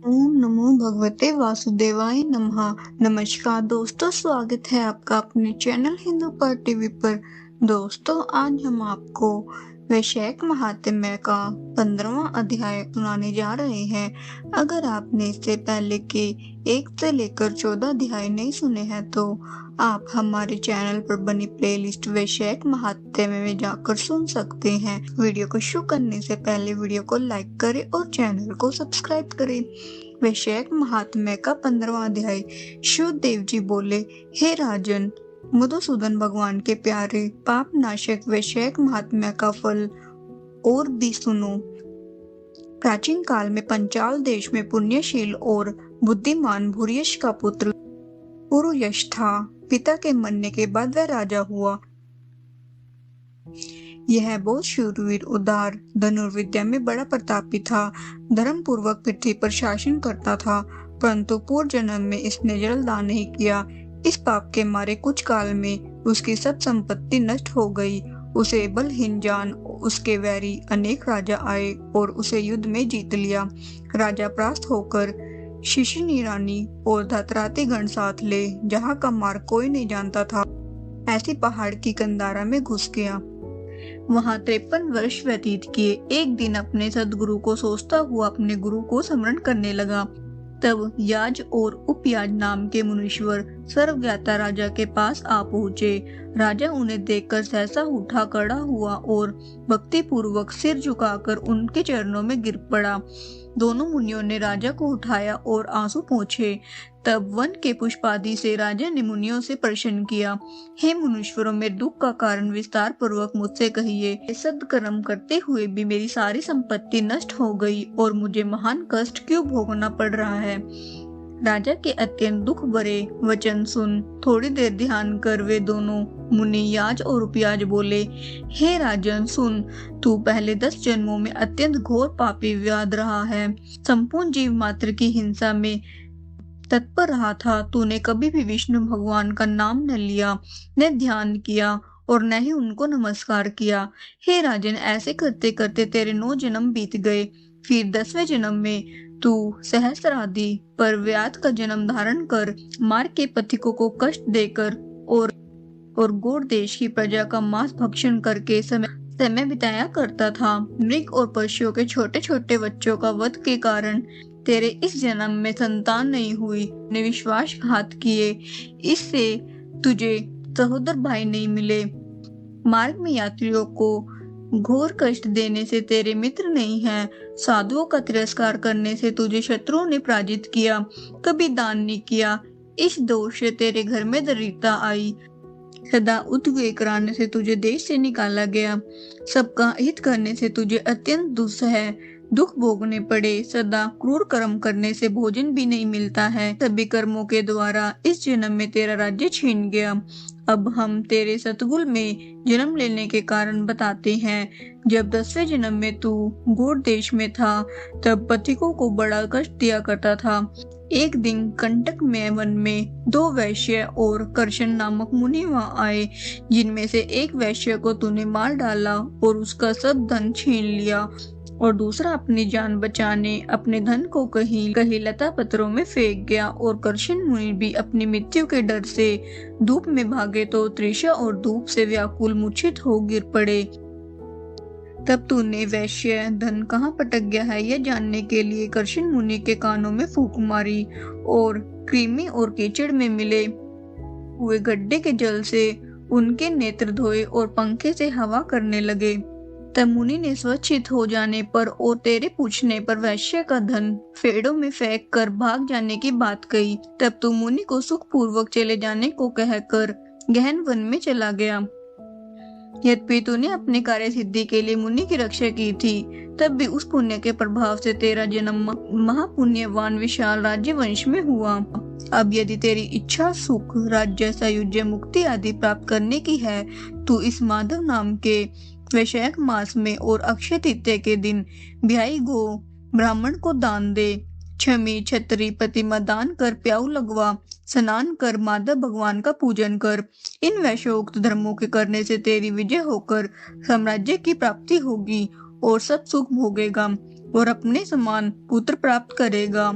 ओम नमो भगवते वासुदेवाय नमः। नमस्कार दोस्तों, स्वागत है आपका अपने चैनल हिंदू पर टीवी पर। दोस्तों, आज हम आपको वैशाख महात्म्य का 15वां अध्याय सुनाने जा रहे हैं। अगर आपने इससे पहले के 1 से लेकर 14 अध्याय नहीं सुने हैं तो आप हमारे चैनल पर बनी प्लेलिस्ट वैशाख महात्म्य में जाकर सुन सकते हैं। वीडियो को शुरू करने से पहले वीडियो को लाइक करें और चैनल को सब्सक्राइब करें। वैशाख महात्म्य का 15वां अध्याय। शिवदेव जी बोले, हे राजन, मधुसूदन भगवान के प्यारे, पाप नाशक वैशाख महात्म्य का फल और भी सुनो। प्राचीन काल में पंचाल देश में पुण्यशील और बुद्धिमान भूरियश का पुत्र पुरुयश था। पिता के मरने के बाद वह राजा हुआ। यह बहुत शूरवीर, उदार, धनुर्विद्या में बड़ा प्रतापी था। धर्म पूर्वक पृथ्वी पर शासन करता था, परंतु पूर्व जन्म में इसने जलदान नहीं किया। इस पाप के मारे कुछ काल में उसकी सब संपत्ति नष्ट हो गई। उसे बलहीन जान उसके वैरी अनेक राजा आए और उसे युद्ध में जीत लिया। राजा परास्त होकर शिशिनी रानी और धतराती गण साथ ले, जहाँ का मार्ग कोई नहीं जानता था, ऐसी पहाड़ की कंदारा में घुस गया। वहां 53 वर्ष व्यतीत किए। एक दिन अपने सदगुरु को सोचता हुआ अपने गुरु को स्मरण करने लगा। तब याज और उपयाज नाम के मुनीश्वर सर्वज्ञाता राजा के पास आ पहुँचे। राजा उन्हें देखकर सहसा उठा खड़ा हुआ और भक्ति पूर्वक सिर झुकाकर उनके चरणों में गिर पड़ा। दोनों मुनियों ने राजा को उठाया और आंसू पोंछे। तब वन के पुष्पादि से राजा ने मुनियों से प्रश्न किया, हे मुनीश्वरों, मेरे दुख का कारण विस्तार पूर्वक मुझसे कहिए। सद्कर्म करते हुए भी मेरी सारी संपत्ति नष्ट हो गई और मुझे महान कष्ट क्यों भोगना पड़ रहा है। राजा के अत्यंत दुख भरे वचन सुन थोड़ी देर ध्यान कर वे दोनों मुनि याज और उपयाज बोले, हे राजन, सुन, तू पहले 10 जन्मों में अत्यंत घोर पापी व्याध रहा है। संपूर्ण जीव मात्र की हिंसा में तत्पर रहा था। तूने कभी भी विष्णु भगवान का नाम न लिया, न ध्यान किया और न ही उनको नमस्कार किया। हे राजन, ऐसे करते करते तेरे 9 जन्म बीत गए। फिर 10वें जन्म में तू सहस्रादि पर व्याध का जन्म धारण कर मार के पथिकों को कष्ट देकर और गौड़ देश की प्रजा का मांस भक्षण करके समय बिताया करता था। मृग और पशुओं के छोटे छोटे बच्चों का वध के कारण तेरे इस जन्म में संतान नहीं हुई। ने विश्वासघात किए, इससे तुझे सहोदर भाई नहीं मिले। मार्ग में यात्रियों को घोर कष्ट देने से तेरे मित्र नहीं हैं। साधुओं का तिरस्कार करने से तुझे शत्रुओं ने पराजित किया। कभी दान नहीं किया, इस दोष से तेरे घर में दरिद्रता आई। सदा उद्वेग कराने से तुझे देश से निकाला गया। सबका हित करने से तुझे अत्यंत दुस्सह दुख भोगने पड़े। सदा क्रूर कर्म करने से भोजन भी नहीं मिलता है। सभी कर्मों के द्वारा इस जन्म में तेरा राज्य छीन गया। अब हम तेरे सतगुल में जन्म लेने के कारण बताते हैं। जब 10वें जन्म में तू गौड़ देश में था, तब पथिकों को बड़ा कष्ट दिया करता था। एक दिन कंटक में वन में 2 वैश्य और कर्शन नामक मुनि वहां आए, जिनमें से एक वैश्य को तूने मार डाला और उसका सब धन छीन लिया, और दूसरा अपनी जान बचाने अपने धन को कहीं लता पत्रों में फेंक गया। और कर्शन मुनि भी अपनी मृत्यु के डर से धूप में भागे तो तृषा और धूप से व्याकुल मूर्छित हो गिर पड़े। तब तूने वैश्य धन कहाँ पटक गया है यह जानने के लिए कर्शन मुनि के कानों में फूंक मारी और कृमि और कीचड़ में मिले हुए गड्ढे के जल से उनके नेत्र धोए और पंखे से हवा करने लगे। तब मुनि ने स्वच्छित हो जाने पर और तेरे पूछने पर वैश्य का धन फेड़ों में फेंक कर भाग जाने की बात कही। तब तू मुनि को सुख पूर्वक चले जाने को कहकर गहन वन में चला गया। यद्यपि तूने अपने कार्य सिद्धि के लिए मुनि की रक्षा की थी, तब भी उस पुण्य के प्रभाव से तेरा जन्म महापुण्यवान विशाल राज्य वंश में हुआ। अब यदि तेरी इच्छा सुख, राज्य, सायुज्य, मुक्ति आदि प्राप्त करने की है, तू इस माधव नाम के वैशाख मास में और अक्षय तृतीया के दिन ब्याई गो ब्राह्मण को दान दे। छमी, छतरी, प्रतिमा दान कर, प्याऊ लगवा, स्नान कर, माधव भगवान का पूजन कर। इन वैश्योक्त धर्मों के करने से तेरी विजय होकर साम्राज्य की प्राप्ति होगी और सब सुख भोगेगा और अपने समान पुत्र प्राप्त करेगा।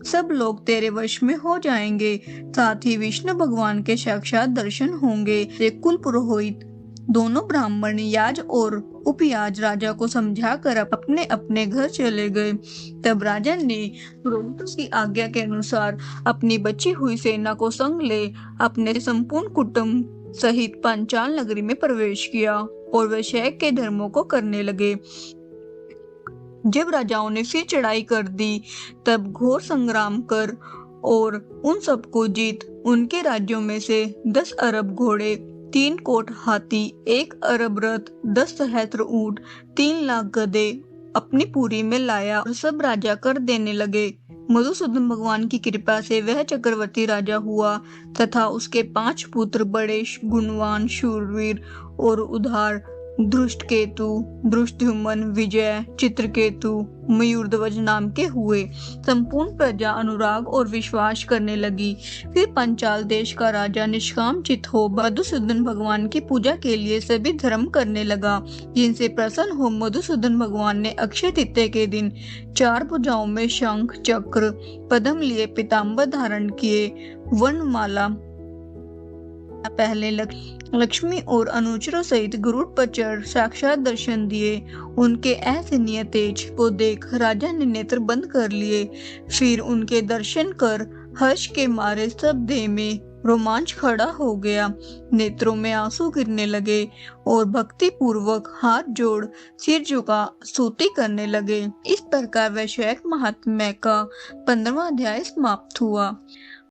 सब लोग तेरे वश में हो जाएंगे। साथ ही विष्णु भगवान के साक्षात दर्शन होंगे। एक कुल पुरोहित दोनों ब्राह्मण याज और उपयाज राजा को समझाकर अपने अपने घर चले गए। तब राजा ने पुरोहितों की आज्ञा के अनुसार अपनी बची हुई सेना को संग ले अपने संपूर्ण कुटुंब सहित पांचाल नगरी में प्रवेश किया और वे शैक के धर्मों को करने लगे। जब राजाओं ने फिर चढ़ाई कर दी तब घोर संग्राम कर और उन सबको जीत उनके राज्यों में से 10 अरब घोड़े, 3 कोट हाथी, 1 अरब रथ, 10 सहस्त्र ऊंट, 3 लाख गधे अपनी पुरी में लाया और सब राजा कर देने लगे। मधुसूदन भगवान की कृपा से वह चक्रवर्ती राजा हुआ तथा उसके 5 पुत्र बड़े गुणवान, शूरवीर और उदार धृष्टकेतु, धृष्टद्युम्न, विजय, चित्रकेतु, मयूरध्वज नाम के हुए। संपूर्ण प्रजा अनुराग और विश्वास करने लगी। फिर पंचाल देश का राजा निष्काम चित हो मधुसूदन भगवान की पूजा के लिए सभी धर्म करने लगा, जिनसे प्रसन्न हो मधुसूदन भगवान ने अक्षय तृतीया के दिन 4 भुजाओं में शंख, चक्र, पद्म लिए पीताम्बर धारण किए, वनमाला पहले लक्ष्मी और अनुचरों सहित गरुड़ पर चढ़ साक्षात दर्शन दिए। उनके असहनीय तेज को देख राजा ने नेत्र बंद कर लिए। फिर उनके दर्शन कर हर्ष के मारे सब देह में रोमांच खड़ा हो गया। नेत्रों में आंसू गिरने लगे और भक्ति पूर्वक हाथ जोड़ सिर झुका स्तुति करने लगे। इस प्रकार वैशाख महात्म्य का 15वां अध्याय समाप्त हुआ।